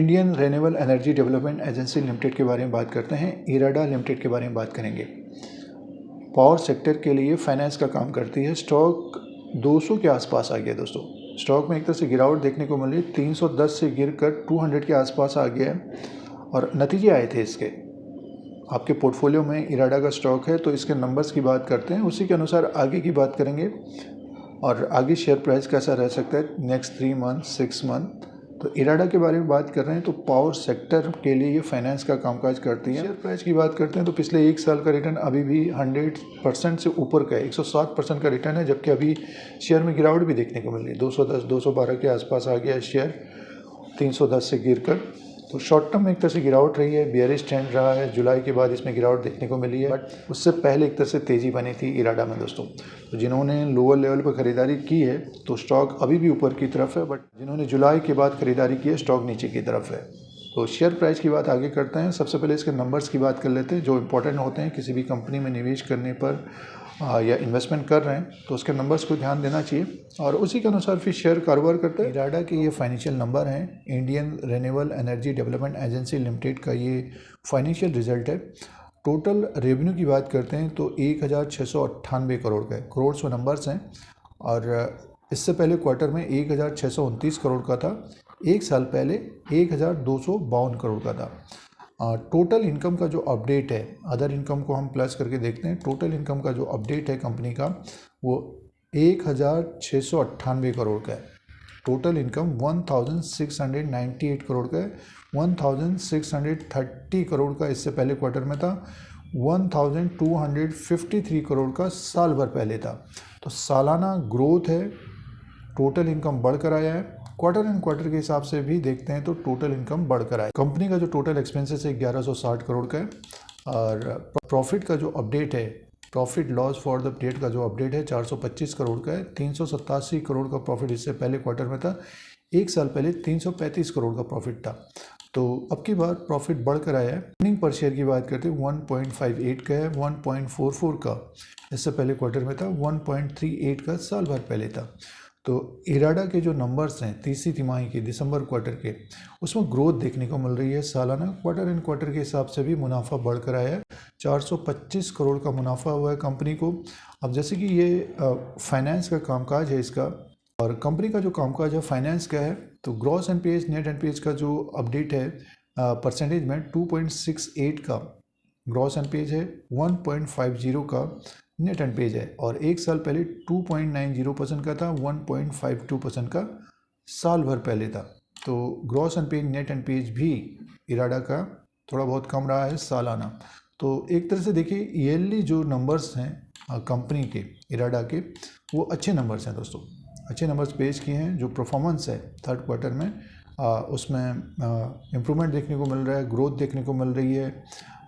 Indian renewable energy development agency limited के बारे में बात करते हैं। इराडा लिमिटेड के बारे में बात करेंगे। पावर सेक्टर के लिए फाइनेंस का काम करती है। स्टॉक 200 के आसपास आ गया दोस्तों। स्टॉक में एक तरह से गिरावट देखने को मिली, 310 से गिरकर 200 के आसपास आ गया है और नतीजे आए थे इसके। आपके पोर्टफोलियो में इराडा का स्टॉक है तो इसके नंबर्स की बात करते हैं, उसी के अनुसार आगे की बात करेंगे और आगे शेयर प्राइस कैसा रह सकता है नेक्स्ट 3 मंथ 6 मंथ। तो इराडा के बारे में बात कर रहे हैं तो पावर सेक्टर के लिए ये फाइनेंस का कामकाज करती है। शेयर प्राइस की बात करते हैं तो पिछले 1 साल का रिटर्न अभी भी 100% से ऊपर का है, 107% का रिटर्न है, जबकि अभी शेयर में गिरावट भी देखने को मिल रही है। 210 212 के आसपास आ गया शेयर, 310 से गिरकर। तो शॉर्ट टर्म में एक तरह से गिरावट रही है, बेयरिश ट्रेंड रहा है। जुलाई के बाद इसमें गिरावट देखने को मिली है, बट उससे पहले एक तरह से तेज़ी बनी थी इराडा में दोस्तों। तो जिन्होंने लोअर लेवल पर ख़रीदारी की है तो स्टॉक अभी भी ऊपर की तरफ है, बट जिन्होंने जुलाई के बाद ख़रीदारी की है स्टॉक नीचे की तरफ है। तो शेयर प्राइस की बात आगे करते हैं। सबसे पहले इसके नंबर्स की बात कर लेते हैं जो इंपॉर्टेंट होते हैं किसी भी कंपनी में निवेश करने पर या इन्वेस्टमेंट कर रहे हैं तो उसके नंबर्स को ध्यान देना चाहिए और उसी के अनुसार फिर शेयर कारोबार करते हैं। इराडा के ये फाइनेंशियल नंबर हैं। Indian renewable energy development agency limited का ये फाइनेंशियल रिजल्ट है। टोटल रेवेन्यू की बात करते हैं तो 1698 करोड़ का है। करोड़ में नंबर्स हैं और इससे पहले क्वार्टर में 1629 करोड़ का था। एक साल पहले 1252 करोड़ का था। टोटल इनकम का जो अपडेट है, अदर इनकम को हम प्लस करके देखते हैं। टोटल इनकम का जो अपडेट है कंपनी का वो 1698 करोड़ का है। टोटल इनकम 1698 करोड़ का है। 1630 करोड़ का इससे पहले क्वार्टर में था। 1253 करोड़ का साल भर पहले था। तो सालाना ग्रोथ है, टोटल इनकम बढ़कर आया है। क्वार्टर एंड क्वार्टर के हिसाब से भी देखते हैं तो टोटल इनकम बढ़कर आया। कंपनी का जो टोटल एक्सपेंसेस है 1160 करोड़ का है और प्रॉफिट का जो अपडेट है, profit loss for the period का जो अपडेट है 425 करोड़ का है। 387 करोड़ का प्रॉफिट इससे पहले क्वार्टर में था। एक साल पहले 335 करोड़ का प्रॉफिट था। तो अब की बार प्रॉफिट बढ़कर आया है। अर्निंग पर शेयर की बात करते हैं 1.58 का है, 1.44 का इससे पहले क्वार्टर में था, 1.38 का साल भर पहले था। तो इराडा के जो नंबर्स हैं तीसरी तिमाही के दिसंबर क्वार्टर के, उसमें ग्रोथ देखने को मिल रही है। सालाना क्वार्टर एंड क्वार्टर के हिसाब से भी मुनाफा बढ़कर आया है। 425 करोड़ का मुनाफा हुआ है कंपनी को। अब जैसे कि ये फाइनेंस का कामकाज है इसका, और कंपनी का जो कामकाज है फाइनेंस का है, तो ग्रॉस एनपीएज नेट एनपीएज का जो अपडेट है परसेंटेज में 2.68 का ग्रॉस एनपीएज है, 1.50 का नेट एनपीएज है और एक साल पहले 2.90% का था, 1.52% का साल भर पहले था। तो ग्रॉस एनपीएज नेट एनपीएज भी इराडा का थोड़ा बहुत कम रहा है सालाना। तो एक तरह से देखिए ईयरली जो नंबर्स हैं कंपनी के, इराडा के, वो अच्छे नंबर्स हैं दोस्तों। अच्छे नंबर्स पेश किए हैं। जो परफॉर्मेंस है थर्ड क्वार्टर में उसमें इम्प्रूवमेंट देखने को मिल रहा है, ग्रोथ देखने को मिल रही है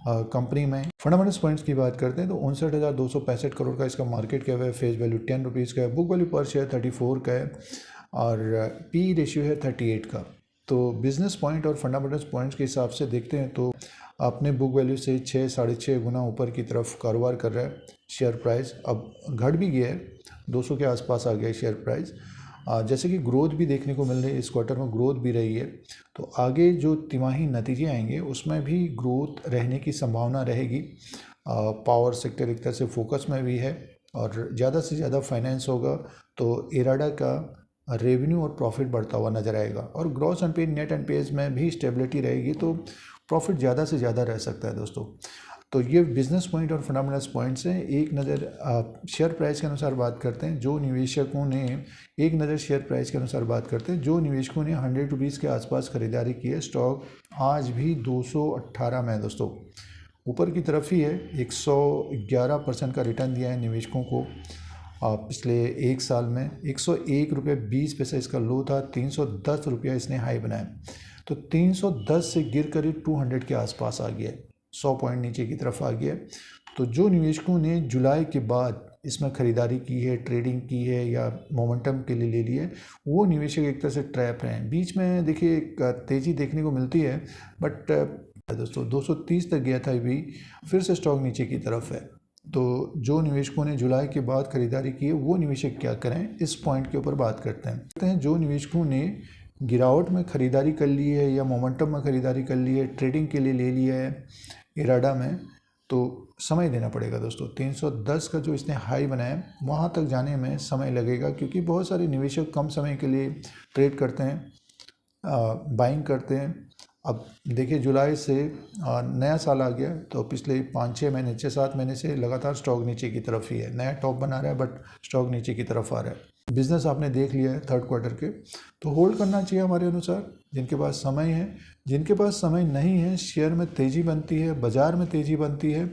कंपनी में। फंडामेंटल्स पॉइंट्स की बात करते हैं तो 59,265 करोड़ का इसका मार्केट कैप है। फेस वैल्यू 10 रुपीज़ का है। बुक वैल्यू पर शेयर 34 का है और पी रेशियो है 38 का। तो बिजनेस पॉइंट और फंडामेंटल्स पॉइंट्स के हिसाब से देखते हैं तो अपने बुक वैल्यू से 6 साढ़े 6 गुना ऊपर की तरफ कारोबार कर रहा है शेयर प्राइस। अब घट भी गया है, 200 के आसपास आ गया शेयर प्राइस। जैसे कि ग्रोथ भी देखने को मिल रही है, इस क्वार्टर में ग्रोथ भी रही है। तो आगे जो तिमाही नतीजे आएंगे उसमें भी ग्रोथ रहने की संभावना रहेगी। पावर सेक्टर एक तरह से फोकस में भी है और ज़्यादा से ज़्यादा फाइनेंस होगा तो इराडा का रेवेन्यू और प्रॉफिट बढ़ता हुआ नजर आएगा और ग्रॉस एनपीएज नेट एनपीएज में भी स्टेबिलिटी रहेगी तो प्रॉफिट ज़्यादा से ज़्यादा रह सकता है दोस्तों। तो ये बिजनेस पॉइंट और फंडामेंटल्स पॉइंट्स हैं। एक नज़र शेयर प्राइस के अनुसार बात करते हैं। जो निवेशकों ने एक नज़र शेयर प्राइस के अनुसार बाबात करते हैं, जो निवेशकों ने 100 रुपीज़ के आसपास खरीदारी की है, स्टॉक आज भी 218 में है दोस्तों, ऊपर की तरफ ही है। 111% का रिटर्न दिया है निवेशकों को पिछले एक साल में। 101 रुपये 20 पैसे इसका लो था, 310 रुपया इसने हाई बनाया। तो 310 से गिर करीब 200 के आसपास आ गया, 100 पॉइंट नीचे की तरफ आ गया। तो जो निवेशकों ने जुलाई के बाद इसमें ख़रीदारी की है, ट्रेडिंग की है या मोमेंटम के लिए ले लिए, वो निवेशक एक तरह से ट्रैप रहे हैं। बीच में देखिए एक तेज़ी देखने को मिलती है, बट दोस्तों 230 तक गया था, अभी फिर से स्टॉक नीचे की तरफ है। तो जो निवेशकों ने जुलाई के बाद खरीदारी की है वो निवेशक क्या करें, इस पॉइंट के ऊपर बात करते हैं। जो निवेशकों ने गिरावट में ख़रीदारी कर ली है या मोमेंटम में ख़रीदारी कर ली है, ट्रेडिंग के लिए ले लिया है इराडा में, तो समय देना पड़ेगा दोस्तों। 310 का जो इसने हाई बनाया है वहाँ तक जाने में समय लगेगा, क्योंकि बहुत सारे निवेशक कम समय के लिए ट्रेड करते हैं, बाइंग करते हैं। अब देखिए जुलाई से नया साल आ गया, तो पिछले 5-6 महीने 6-7 महीने से लगातार स्टॉक नीचे की तरफ ही है, नया टॉप बना रहा है बट स्टॉक नीचे की तरफ आ रहा है। बिजनेस आपने देख लिया है थर्ड क्वार्टर के, तो होल्ड करना चाहिए हमारे अनुसार जिनके पास समय है। जिनके पास समय नहीं है, शेयर में तेज़ी बनती है, बाज़ार में तेज़ी बनती है,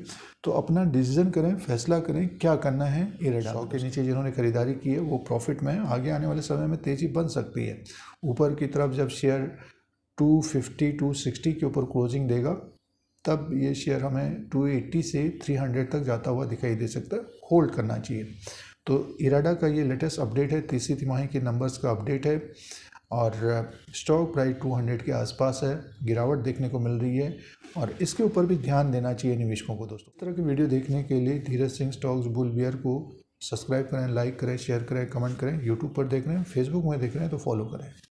तो अपना डिसीजन करें, फैसला करें क्या करना है। इराडा के नीचे जिन्होंने खरीदारी की है वो प्रॉफिट में, आगे आने वाले समय में तेज़ी बन सकती है। ऊपर की तरफ जब शेयर 250 260 के ऊपर क्लोजिंग देगा तब ये शेयर हमें 280 से 300 तक जाता हुआ दिखाई दे सकता है, होल्ड करना चाहिए। तो इराडा का ये लेटेस्ट अपडेट है, तीसरी तिमाही के नंबर्स का अपडेट है और स्टॉक प्राइस 200 के आसपास है, गिरावट देखने को मिल रही है और इसके ऊपर भी ध्यान देना चाहिए निवेशकों को। दोस्तों इस तरह की वीडियो देखने के लिए Dheeraj Singh stocks bull beer को सब्सक्राइब करें, लाइक करें, शेयर करें, कमेंट करें। यूट्यूब पर देख रहे हैं, फेसबुक में देख रहे हैं तो फॉलो करें।